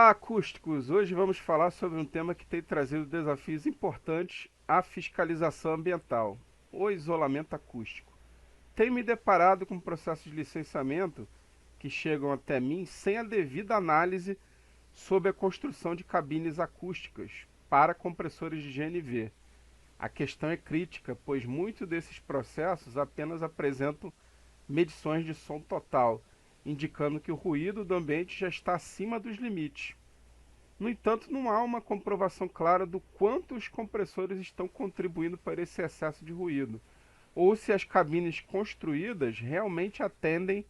Olá, acústicos! Hoje vamos falar sobre um tema que tem trazido desafios importantes à fiscalização ambiental, o isolamento acústico. Tenho me deparado com processos de licenciamento que chegam até mim sem a devida análise sobre a construção de cabines acústicas para compressores de GNV. A questão é crítica, pois muitos desses processos apenas apresentam medições de som total, indicando que o ruído do ambiente já está acima dos limites. No entanto, não há uma comprovação clara do quanto os compressores estão contribuindo para esse excesso de ruído, ou se as cabines construídas realmente atendem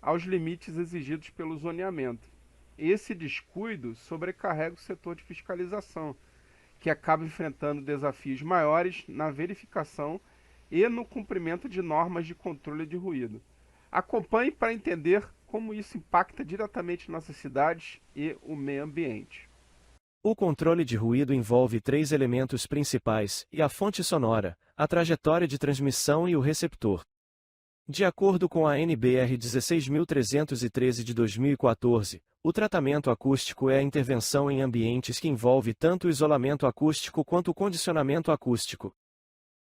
aos limites exigidos pelo zoneamento. Esse descuido sobrecarrega o setor de fiscalização, que acaba enfrentando desafios maiores na verificação e no cumprimento de normas de controle de ruído. Acompanhe para entender como isso impacta diretamente nossas cidades e o meio ambiente. O controle de ruído envolve três elementos principais, e a fonte sonora, a trajetória de transmissão e o receptor. De acordo com a NBR 16313 de 2014, o tratamento acústico é a intervenção em ambientes que envolve tanto o isolamento acústico quanto o condicionamento acústico.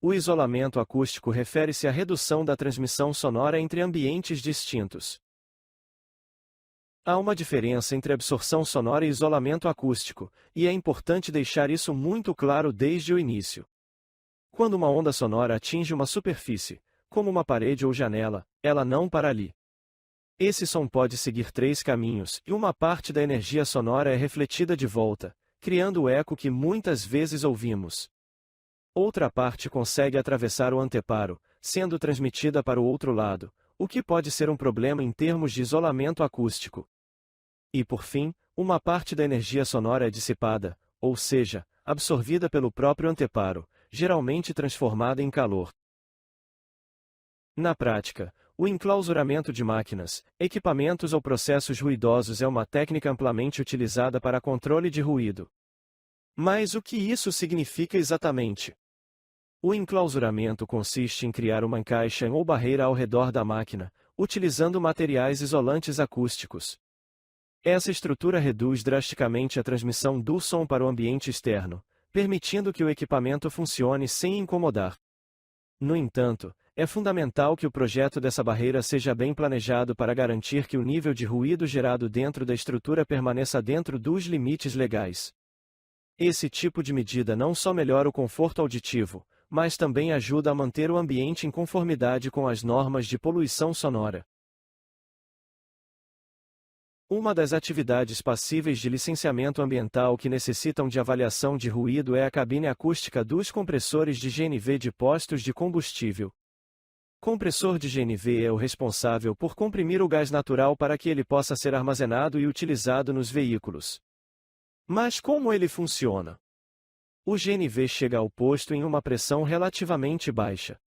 O isolamento acústico refere-se à redução da transmissão sonora entre ambientes distintos. Há uma diferença entre absorção sonora e isolamento acústico, e é importante deixar isso muito claro desde o início. Quando uma onda sonora atinge uma superfície, como uma parede ou janela, ela não para ali. Esse som pode seguir três caminhos, e uma parte da energia sonora é refletida de volta, criando o eco que muitas vezes ouvimos. Outra parte consegue atravessar o anteparo, sendo transmitida para o outro lado, o que pode ser um problema em termos de isolamento acústico. E por fim, uma parte da energia sonora é dissipada, ou seja, absorvida pelo próprio anteparo, geralmente transformada em calor. Na prática, o enclausuramento de máquinas, equipamentos ou processos ruidosos é uma técnica amplamente utilizada para controle de ruído. Mas o que isso significa exatamente? O enclausuramento consiste em criar uma caixa ou barreira ao redor da máquina, utilizando materiais isolantes acústicos. Essa estrutura reduz drasticamente a transmissão do som para o ambiente externo, permitindo que o equipamento funcione sem incomodar. No entanto, é fundamental que o projeto dessa barreira seja bem planejado para garantir que o nível de ruído gerado dentro da estrutura permaneça dentro dos limites legais. Esse tipo de medida não só melhora o conforto auditivo, mas também ajuda a manter o ambiente em conformidade com as normas de poluição sonora. Uma das atividades passíveis de licenciamento ambiental que necessitam de avaliação de ruído é a cabine acústica dos compressores de GNV de postos de combustível. Compressor de GNV é o responsável por comprimir o gás natural para que ele possa ser armazenado e utilizado nos veículos. Mas como ele funciona? O GNV chega ao posto em uma pressão relativamente baixa.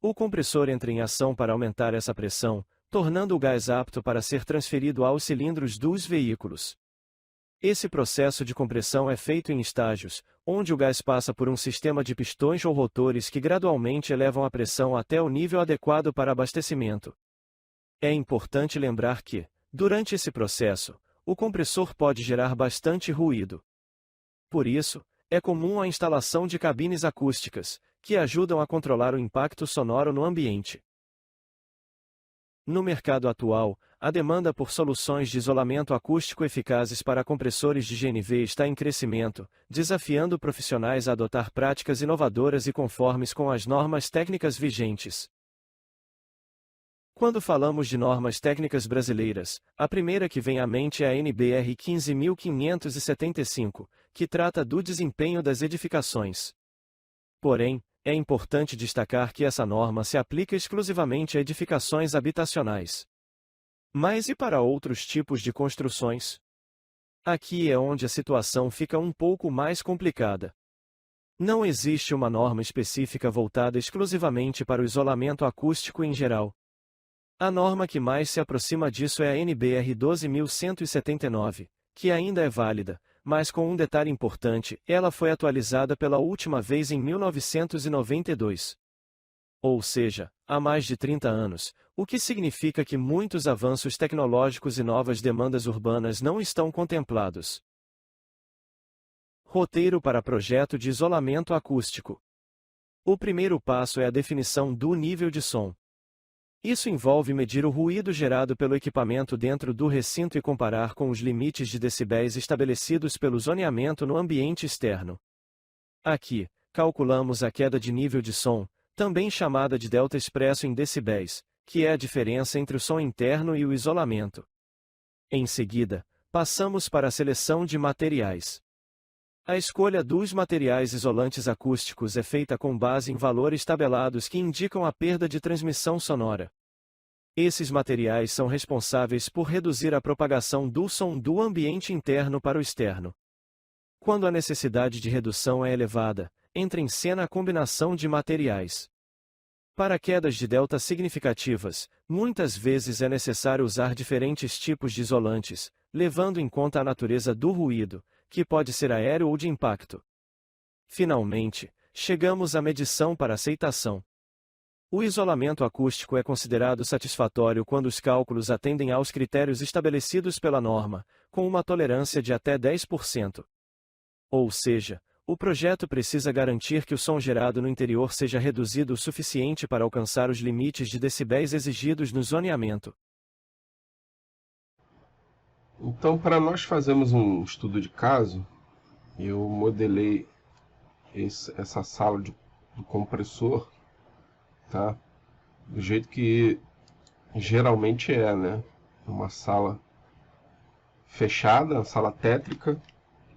O compressor entra em ação para aumentar essa pressão, tornando o gás apto para ser transferido aos cilindros dos veículos. Esse processo de compressão é feito em estágios, onde o gás passa por um sistema de pistões ou rotores que gradualmente elevam a pressão até o nível adequado para abastecimento. É importante lembrar que, durante esse processo, o compressor pode gerar bastante ruído. Por isso, é comum a instalação de cabines acústicas, que ajudam a controlar o impacto sonoro no ambiente. No mercado atual, a demanda por soluções de isolamento acústico eficazes para compressores de GNV está em crescimento, desafiando profissionais a adotar práticas inovadoras e conformes com as normas técnicas vigentes. Quando falamos de normas técnicas brasileiras, a primeira que vem à mente é a NBR 15575, que trata do desempenho das edificações. Porém, é importante destacar que essa norma se aplica exclusivamente a edificações habitacionais. Mas e para outros tipos de construções? Aqui é onde a situação fica um pouco mais complicada. Não existe uma norma específica voltada exclusivamente para o isolamento acústico em geral. A norma que mais se aproxima disso é a NBR 12179, que ainda é válida, mas com um detalhe importante, ela foi atualizada pela última vez em 1992. ou seja, há mais de 30 anos, o que significa que muitos avanços tecnológicos e novas demandas urbanas não estão contemplados. Roteiro para projeto de isolamento acústico. O primeiro passo é a definição do nível de som. Isso envolve medir o ruído gerado pelo equipamento dentro do recinto e comparar com os limites de decibéis estabelecidos pelo zoneamento no ambiente externo. Aqui, calculamos a queda de nível de som, também chamada de delta expresso em decibéis, que é a diferença entre o som interno e o isolamento. Em seguida, passamos para a seleção de materiais. A escolha dos materiais isolantes acústicos é feita com base em valores tabelados que indicam a perda de transmissão sonora. Esses materiais são responsáveis por reduzir a propagação do som do ambiente interno para o externo. Quando a necessidade de redução é elevada, entra em cena a combinação de materiais. Para quedas de delta significativas, muitas vezes é necessário usar diferentes tipos de isolantes, levando em conta a natureza do ruído, que pode ser aéreo ou de impacto. Finalmente, chegamos à medição para aceitação. O isolamento acústico é considerado satisfatório quando os cálculos atendem aos critérios estabelecidos pela norma, com uma tolerância de até 10%. Ou seja, o projeto precisa garantir que o som gerado no interior seja reduzido o suficiente para alcançar os limites de decibéis exigidos no zoneamento. Então, para nós fazermos um estudo de caso, eu modelei essa sala do compressor, tá? Do jeito que geralmente é, né? Uma sala fechada, uma sala tétrica,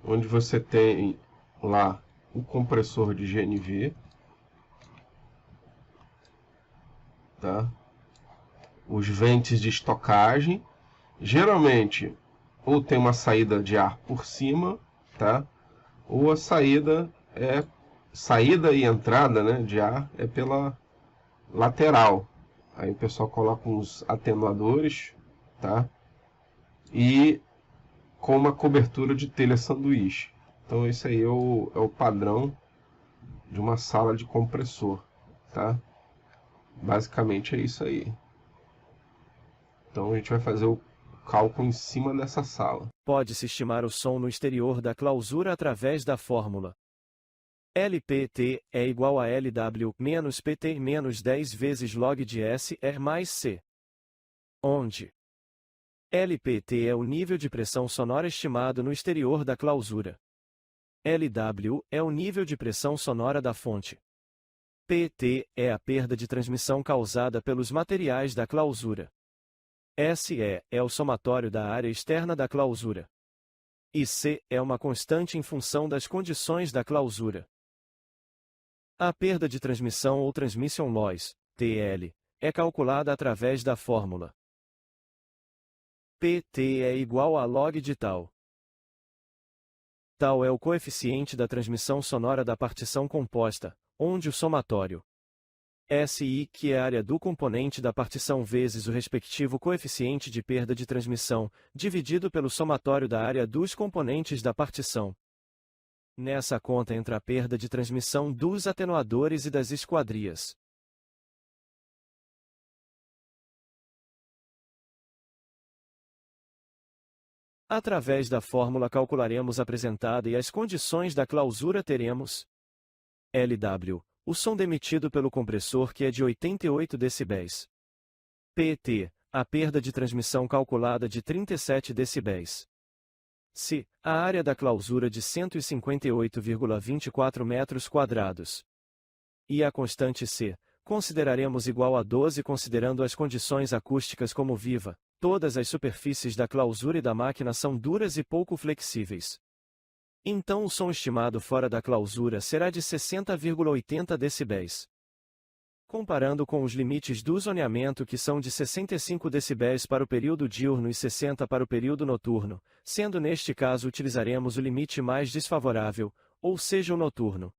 onde você tem lá o compressor de GNV, tá? Os ventes de estocagem, geralmente ou tem uma saída de ar por cima, tá? Ou a saída e entrada, né, de ar é pela lateral. Aí o pessoal coloca uns atenuadores, tá? E com uma cobertura de telha sanduíche. Então esse aí é o padrão de uma sala de compressor, tá? Basicamente é isso aí. Então a gente vai fazer o cálculo em cima dessa sala. Pode-se estimar o som no exterior da clausura através da fórmula LPT é igual a LW menos PT menos 10 vezes log de S R mais C. Onde LPT é o nível de pressão sonora estimado no exterior da clausura. LW é o nível de pressão sonora da fonte. PT é a perda de transmissão causada pelos materiais da clausura. SE é o somatório da área externa da clausura. E C é uma constante em função das condições da clausura. A perda de transmissão ou transmission loss, TL, é calculada através da fórmula PT é igual a log de tau. Tau é o coeficiente da transmissão sonora da partição composta, onde o somatório SI, que é a área do componente da partição vezes o respectivo coeficiente de perda de transmissão, dividido pelo somatório da área dos componentes da partição. Nessa conta entra a perda de transmissão dos atenuadores e das esquadrias. Através da fórmula calcularemos a apresentada e as condições da clausura teremos LW, o som demitido pelo compressor que é de 88 decibéis. PT, a perda de transmissão calculada de 37 decibéis. C, a área da clausura de 158,24 metros quadrados. E a constante C, consideraremos igual a 12 considerando as condições acústicas como viva. Todas as superfícies da clausura e da máquina são duras e pouco flexíveis. Então o som estimado fora da clausura será de 60,80 decibéis. Comparando com os limites do zoneamento que são de 65 decibéis para o período diurno e 60 para o período noturno, sendo neste caso utilizaremos o limite mais desfavorável, ou seja o noturno.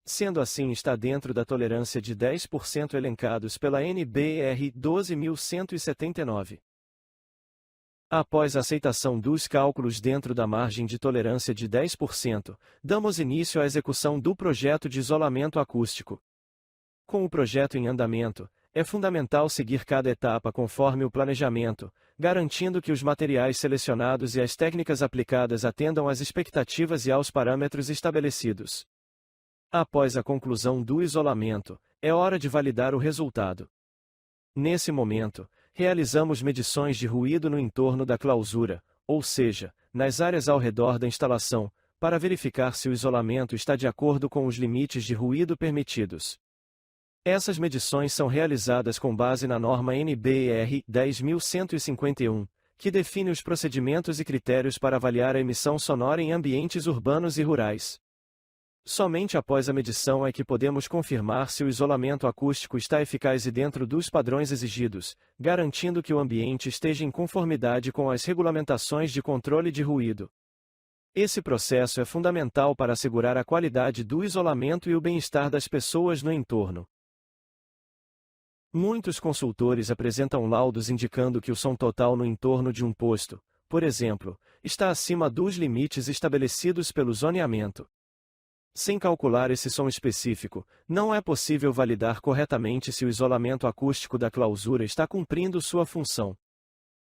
Sendo assim está dentro da tolerância de 10% elencados pela NBR 12179. Após a aceitação dos cálculos dentro da margem de tolerância de 10%, damos início à execução do projeto de isolamento acústico. Com o projeto em andamento, é fundamental seguir cada etapa conforme o planejamento, garantindo que os materiais selecionados e as técnicas aplicadas atendam às expectativas e aos parâmetros estabelecidos. Após a conclusão do isolamento, é hora de validar o resultado. Nesse momento, realizamos medições de ruído no entorno da clausura, ou seja, nas áreas ao redor da instalação, para verificar se o isolamento está de acordo com os limites de ruído permitidos. Essas medições são realizadas com base na norma NBR 10151, que define os procedimentos e critérios para avaliar a emissão sonora em ambientes urbanos e rurais. Somente após a medição é que podemos confirmar se o isolamento acústico está eficaz e dentro dos padrões exigidos, garantindo que o ambiente esteja em conformidade com as regulamentações de controle de ruído. Esse processo é fundamental para assegurar a qualidade do isolamento e o bem-estar das pessoas no entorno. Muitos consultores apresentam laudos indicando que o som total no entorno de um posto, por exemplo, está acima dos limites estabelecidos pelo zoneamento. Sem calcular esse som específico, não é possível validar corretamente se o isolamento acústico da clausura está cumprindo sua função.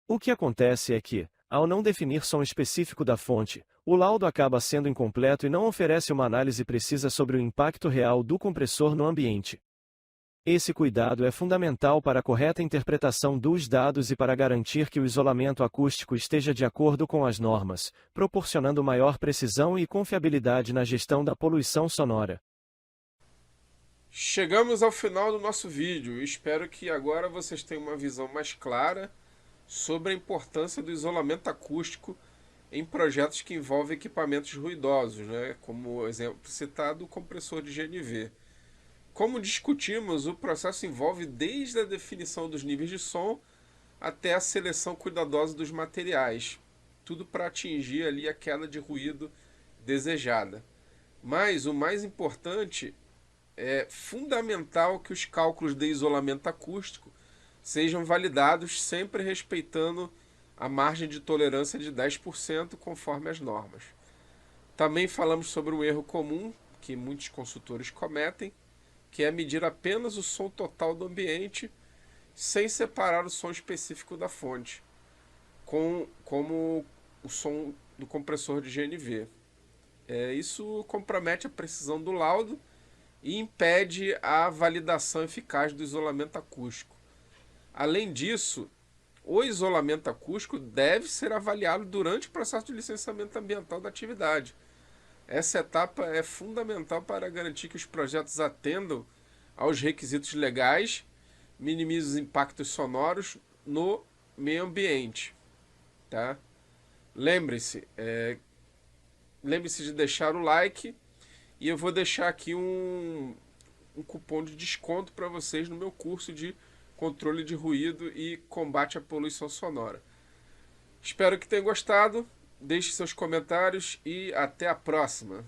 O que acontece é que, ao não definir som específico da fonte, o laudo acaba sendo incompleto e não oferece uma análise precisa sobre o impacto real do compressor no ambiente. Esse cuidado é fundamental para a correta interpretação dos dados e para garantir que o isolamento acústico esteja de acordo com as normas, proporcionando maior precisão e confiabilidade na gestão da poluição sonora. Chegamos ao final do nosso vídeo e espero que agora vocês tenham uma visão mais clara sobre a importância do isolamento acústico em projetos que envolvem equipamentos ruidosos, né? Como exemplo citado, o compressor de GNV. Como discutimos, o processo envolve desde a definição dos níveis de som até a seleção cuidadosa dos materiais, tudo para atingir ali a queda de ruído desejada. Mas o mais importante é fundamental que os cálculos de isolamento acústico sejam validados sempre respeitando a margem de tolerância de 10% conforme as normas. Também falamos sobre um erro comum que muitos consultores cometem, que é medir apenas o som total do ambiente, sem separar o som específico da fonte, como o som do compressor de GNV. Isso compromete a precisão do laudo e impede a validação eficaz do isolamento acústico. Além disso, o isolamento acústico deve ser avaliado durante o processo de licenciamento ambiental da atividade. Essa etapa é fundamental para garantir que os projetos atendam aos requisitos legais, minimizem os impactos sonoros no meio ambiente. Tá? Lembre-se de deixar o like e eu vou deixar aqui um cupom de desconto para vocês no meu curso de controle de ruído e combate à poluição sonora. Espero que tenham gostado. Deixe seus comentários e até a próxima.